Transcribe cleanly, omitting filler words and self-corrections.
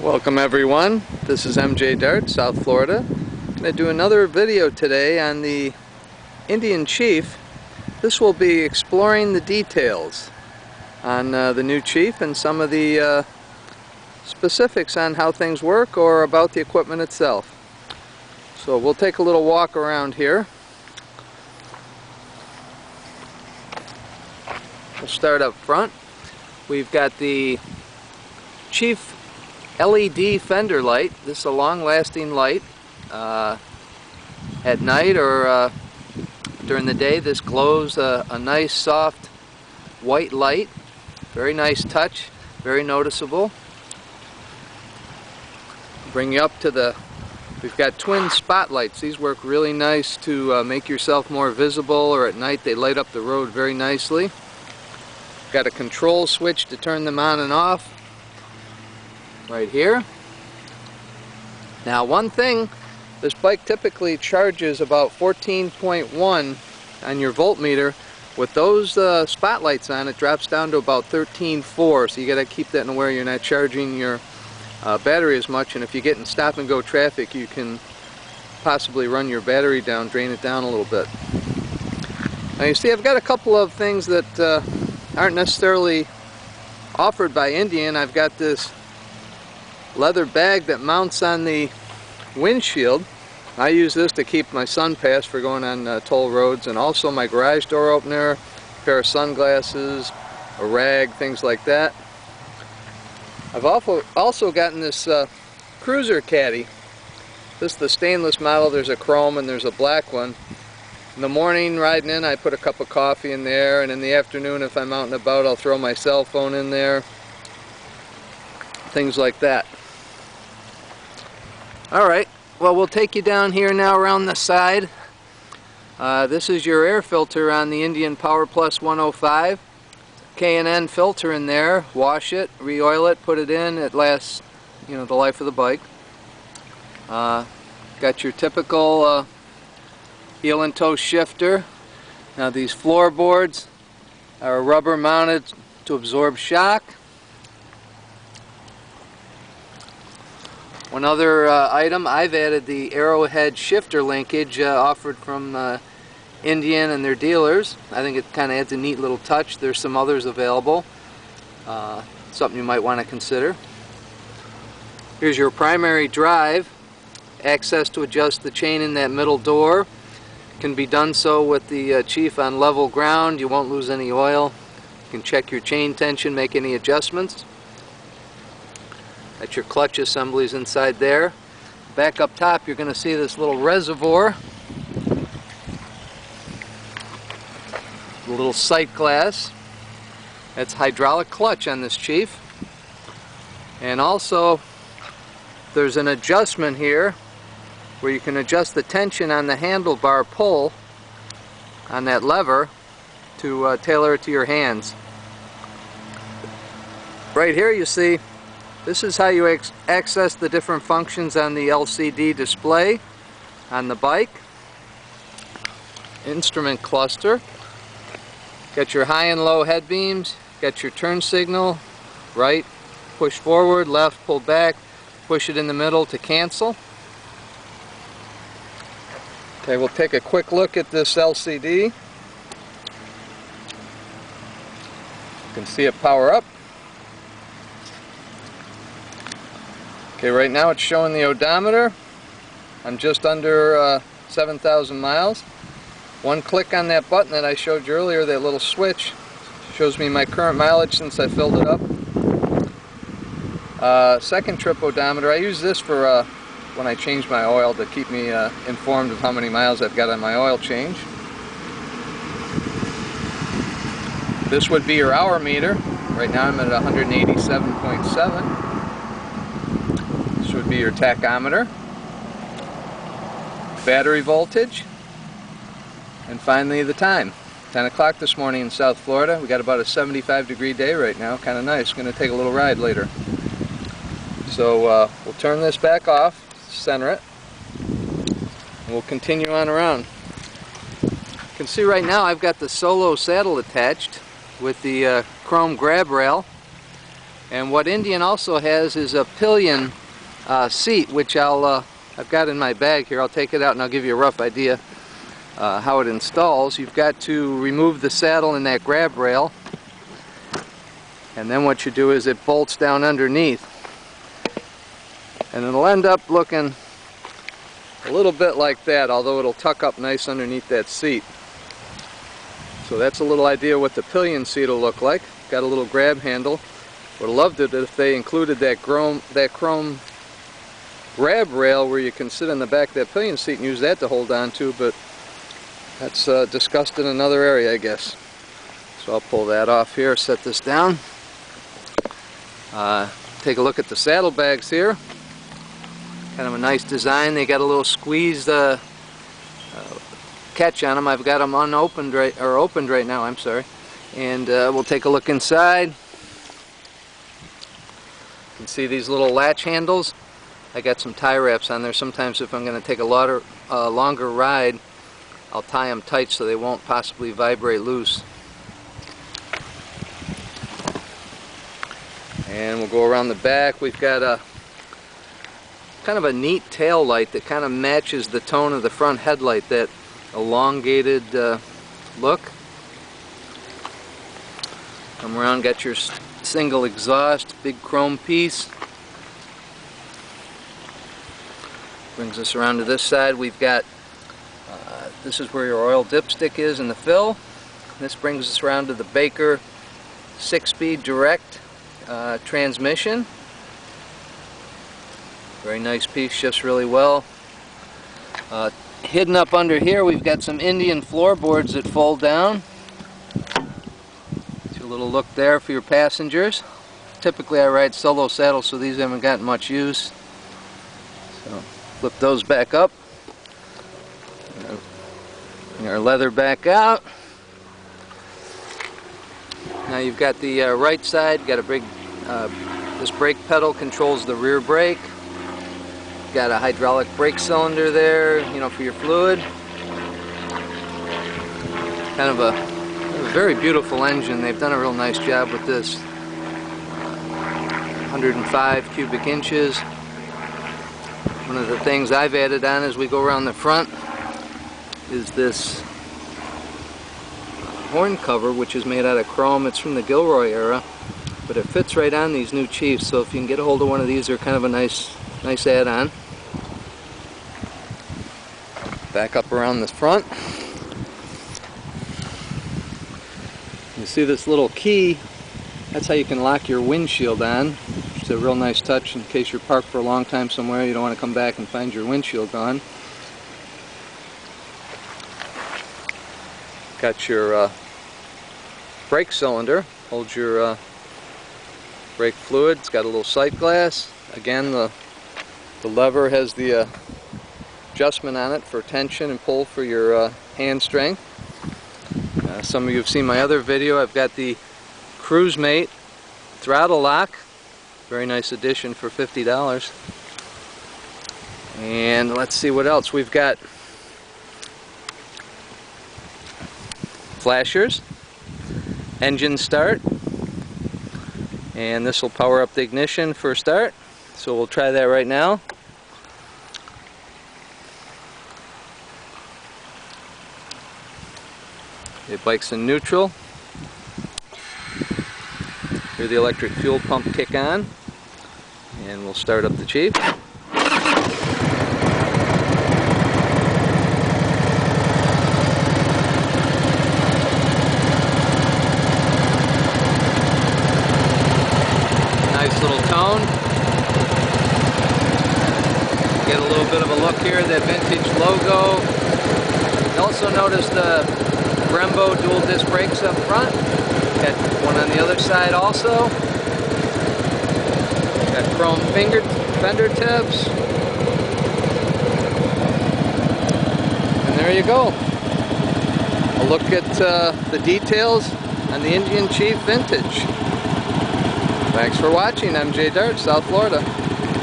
Welcome everyone, this is mjdart, South Florida. I'm going to do another video today on the Indian Chief. This will be exploring the details on the new Chief and some of the specifics on how things work or about the equipment itself. So we'll take a little walk around here. We'll start up front. We've got the Chief LED fender light. This is a long-lasting light. At night or during the day, this glows a nice soft white light. Very nice touch, very noticeable. Bring you up to we've got twin spotlights. These work really nice to make yourself more visible, or at night they light up the road very nicely. Got a control switch to turn them on and off right here. Now one thing, this bike typically charges about 14.1 on your voltmeter. With those spotlights on, it drops down to about 13.4, so you got to keep that in aware you're not charging your battery as much, and if you get in stop and go traffic you can possibly run your battery down, drain it down a little bit. Now you see I've got a couple of things that aren't necessarily offered by Indian. I've got this leather bag that mounts on the windshield. I use this to keep my sun pass for going on toll roads, and also my garage door opener, a pair of sunglasses, a rag, things like that. I've also gotten this cruiser caddy. This is the stainless model. There's a chrome and there's a black one. In the morning riding in, I put a cup of coffee in there, and in the afternoon if I'm out and about I'll throw my cell phone in there. Things like that. Alright, well we'll take you down here now around the side. This is your air filter on the Indian Power Plus 105. K&N filter in there. Wash it, re-oil it, put it in. It lasts, the life of the bike. Got your typical heel and toe shifter. Now these floorboards are rubber mounted to absorb shock. One other item, I've added the arrowhead shifter linkage offered from Indian and their dealers. I think it kind of adds a neat little touch. There's some others available. Something you might want to consider. Here's your primary drive. Access to adjust the chain in that middle door. Can be done so with the Chief on level ground. You won't lose any oil. You can check your chain tension, make any adjustments. Got your clutch assemblies inside there. Back up top you're going to see this little reservoir. A little sight glass. That's hydraulic clutch on this Chief. And also there's an adjustment here where you can adjust the tension on the handlebar pull on that lever to tailor it to your hands. Right here you see this is how you access the different functions on the LCD display on the bike. Instrument cluster. Got your high and low head beams. Got your turn signal. Right, push forward, left, pull back. Push it in the middle to cancel. Okay, we'll take a quick look at this LCD. You can see it power up. Okay, right now it's showing the odometer. I'm just under 7,000 miles. One click on that button that I showed you earlier, that little switch, shows me my current mileage since I filled it up. Second trip odometer, I use this for when I change my oil to keep me informed of how many miles I've got on my oil change. This would be your hour meter. Right now I'm at 187.7. This would be your tachometer, battery voltage, and finally the time. 10 o'clock this morning in South Florida. We got about a 75-degree day right now. Kind of nice. Going to take a little ride later. So we'll turn this back off, center it, and we'll continue on around. You can see right now I've got the Solo saddle attached with the chrome grab rail. And what Indian also has is a pillion seat, which I've got in my bag here. I'll take it out and I'll give you a rough idea how it installs. You've got to remove the saddle and that grab rail, and then what you do is it bolts down underneath, and it'll end up looking a little bit like that, although it'll tuck up nice underneath that seat. So that's a little idea what the pillion seat will look like. Got a little grab handle. Would have loved it if they included that chrome grab rail where you can sit in the back of that pillion seat and use that to hold on to, but that's discussed in another area, I guess. So I'll pull that off here, set this down. Take a look at the saddlebags here. Kind of a nice design. They got a little squeezed catch on them. I've got them unopened opened right now, I'm sorry. And we'll take a look inside. You can see these little latch handles. I got some tie wraps on there. Sometimes if I'm going to take a longer ride, I'll tie them tight so they won't possibly vibrate loose. And we'll go around the back. We've got a kind of a neat tail light that kind of matches the tone of the front headlight, that elongated look. Come around, got your single exhaust, big chrome piece. Brings us around to this side. We've got, this is where your oil dipstick is in the fill. This brings us around to the Baker 6-speed direct transmission. Very nice piece, shifts really well. Hidden up under here we've got some Indian floorboards that fold down. Get you a little look there for your passengers. Typically I ride solo saddles, so these haven't gotten much use. So flip those back up. Bring our leather back out. Now you've got the right side, got a big, this brake pedal controls the rear brake. Got a hydraulic brake cylinder there, you know, for your fluid. Kind of a very beautiful engine. They've done a real nice job with this. 105 cubic inches. One of the things I've added on as we go around the front is this horn cover, which is made out of chrome. It's from the Gilroy era, but it fits right on these new Chiefs, so if you can get a hold of one of these, they're kind of a nice add-on. Back up around the front. You see this little key, that's how you can lock your windshield on. It's a real nice touch in case you're parked for a long time somewhere, you don't want to come back and find your windshield gone. Got your brake cylinder, holds your brake fluid. It's got a little sight glass. Again, the lever has the adjustment on it for tension and pull for your hand strength. Some of you have seen my other video. I've got the Cruise Mate throttle lock. Very nice addition for $50. And let's see what else. We've got flashers, engine start, and this will power up the ignition for start. So we'll try that right now. The bike's in neutral. Hear the electric fuel pump kick on, and we'll start up the Chief. Nice little tone. Get a little bit of a look here, that vintage logo. You also notice the Brembo dual disc brakes up front. Got one on the other side also. Got chrome fender tips. And there you go. A look at the details on the Indian Chief Vintage. Thanks for watching. I'm mjdart, South Florida.